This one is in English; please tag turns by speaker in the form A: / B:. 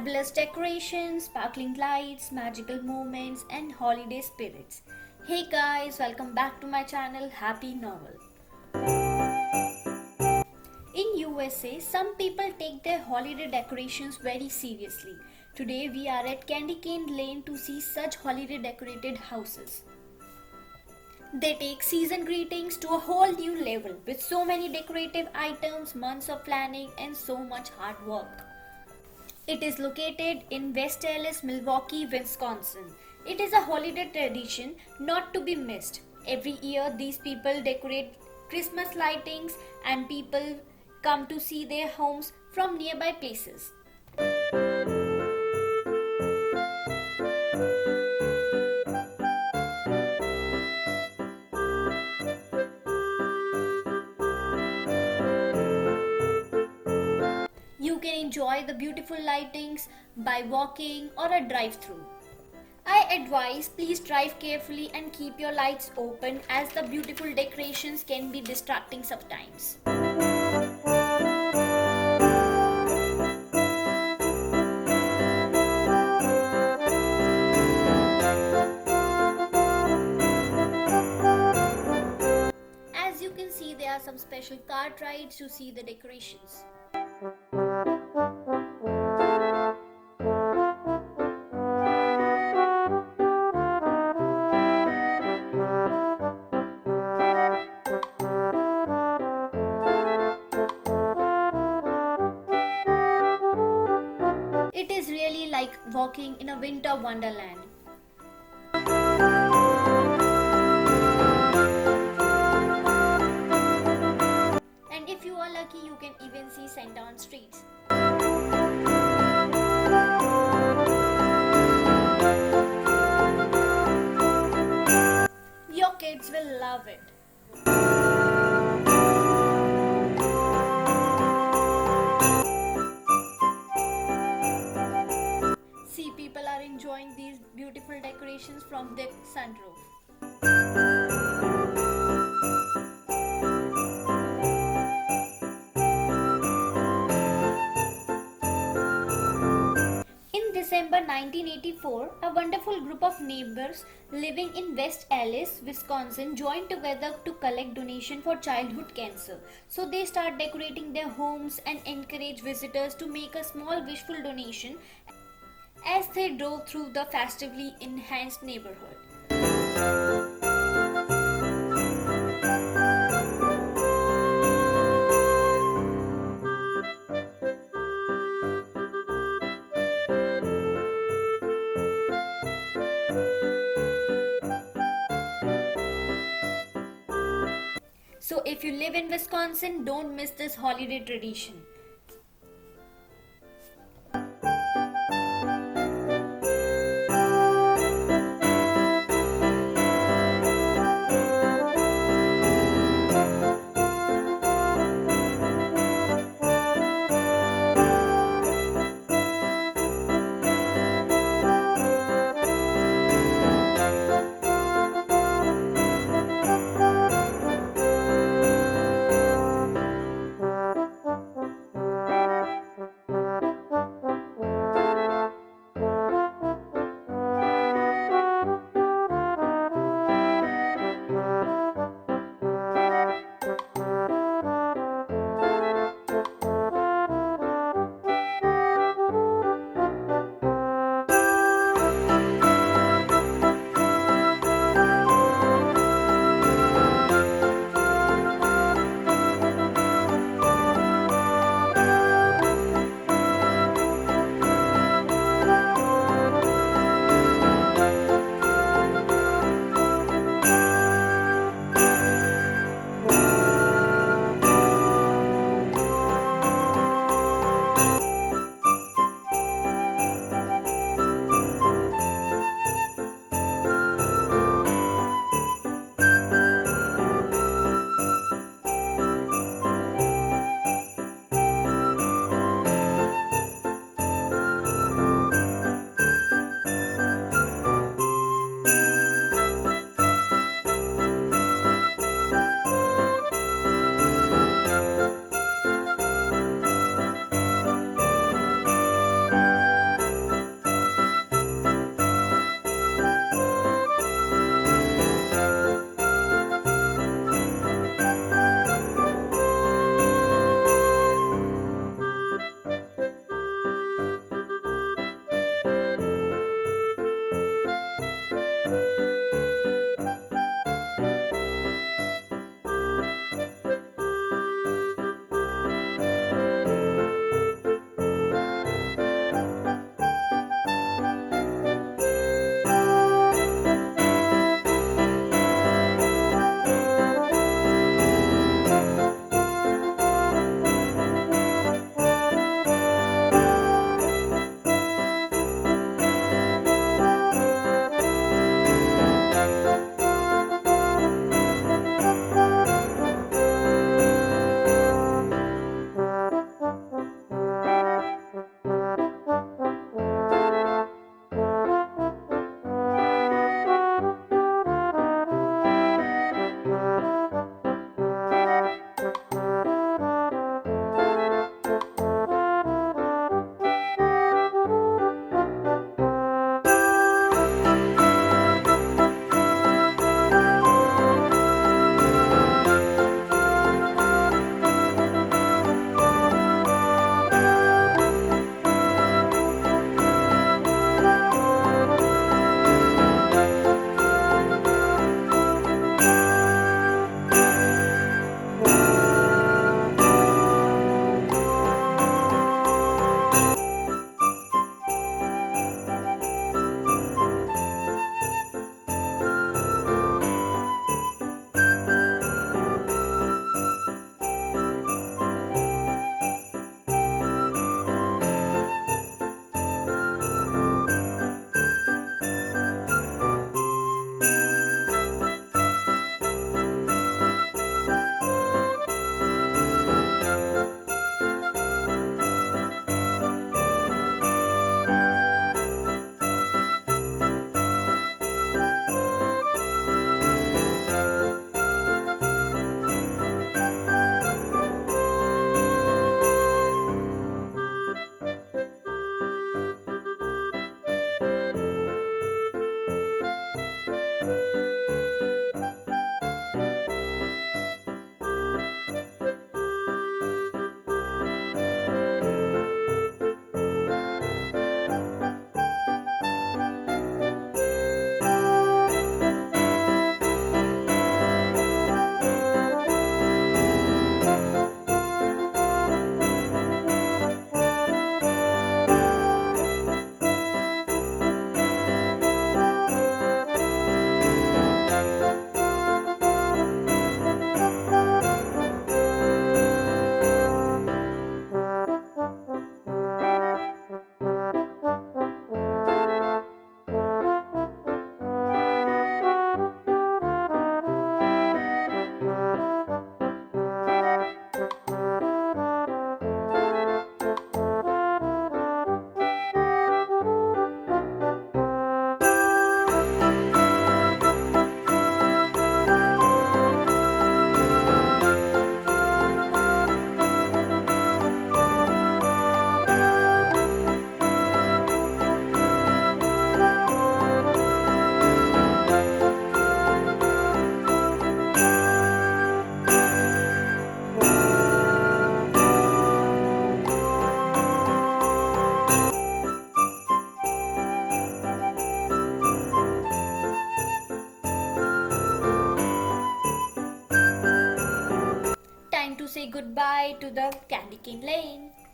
A: Fabulous decorations, sparkling lights, magical moments, and holiday spirits. Hey guys, welcome back to my channel Happy Novel. In USA, some people take their holiday decorations very seriously. Today we are at Candy Cane Lane to see such holiday decorated houses. They take season greetings to a whole new level with so many decorative items, months of planning, and so much hard work. It is located in West Allis, Milwaukee, Wisconsin. It is a holiday tradition not to be missed. Every year, these people decorate Christmas lightings and people come to see their homes from nearby places. You can enjoy the beautiful lightings by walking or a drive-thru. I advise please drive carefully and keep your lights open as the beautiful decorations can be distracting sometimes. As you can see, there are some special cart rides to see the decorations. It is really like walking in a winter wonderland. And if you are lucky, you can even see Santa on streets. Your kids will love it. See, people are enjoying these beautiful decorations from the sunroof. In December 1984, a wonderful group of neighbors living in West Allis, Wisconsin joined together to collect donation for childhood cancer. So they start decorating their homes and encourage visitors to make a small wishful donation as they drove through the festively enhanced neighborhood. So if you live in Wisconsin, don't miss this holiday tradition. bye to the candy cane lane.